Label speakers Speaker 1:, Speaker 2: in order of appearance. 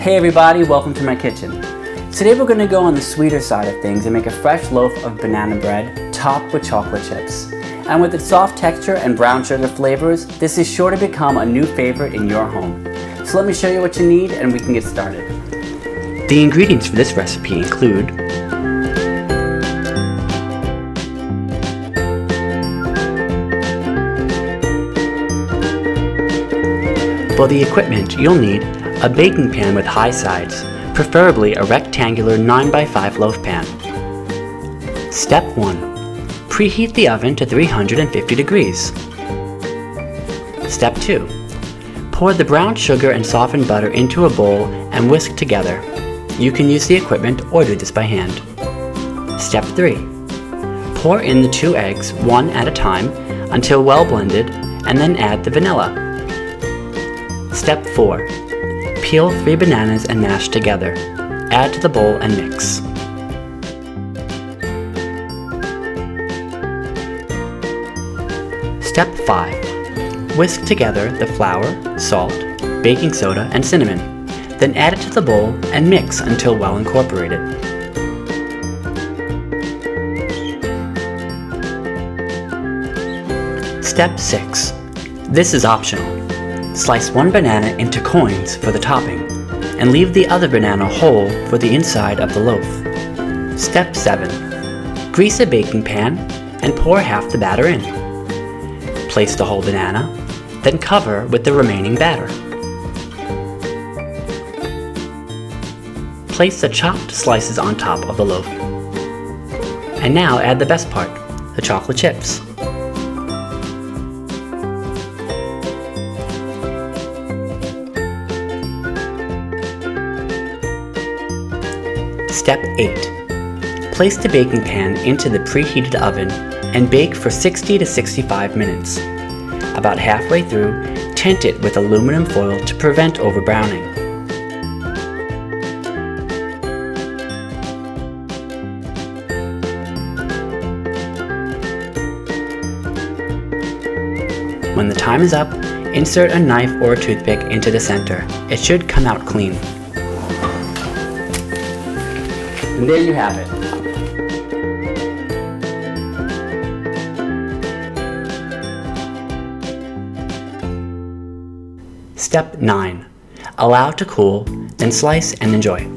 Speaker 1: Hey everybody, welcome to my kitchen. Today we're going to go on the sweeter side of things and make a fresh loaf of banana bread topped with chocolate chips. And with its soft texture and brown sugar flavors, this is sure to become a new favorite in your home. So let me show you what you need and we can get started. The ingredients for this recipe include for the equipment, you'll need a baking pan with high sides, preferably a rectangular 9x5 loaf pan. Step 1. Preheat the oven to 350 degrees. Step 2. Pour the brown sugar and softened butter into a bowl and whisk together. You can use the equipment or do this by hand. Step 3. Pour in the 2 eggs, one at a time, until well blended, and then add the vanilla. Step 4. Peel 3 bananas and mash together. Add to the bowl and mix. Step 5. Whisk together the flour, salt, baking soda, and cinnamon. Then add it to the bowl and mix until well incorporated. Step 6. This is optional. Slice one banana into coins for the topping, and leave the other banana whole for the inside of the loaf. Step 7. Grease a baking pan and pour half the batter in. Place the whole banana, then cover with the remaining batter. Place the chopped slices on top of the loaf. And now add the best part, the chocolate chips. Step 8. Place the baking pan into the preheated oven and bake for 60 to 65 minutes. About halfway through, tent it with aluminum foil to prevent overbrowning. When the time is up, insert a knife or a toothpick into the center. It should come out clean. And there you have it. Step 9. Allow to cool, then slice and enjoy.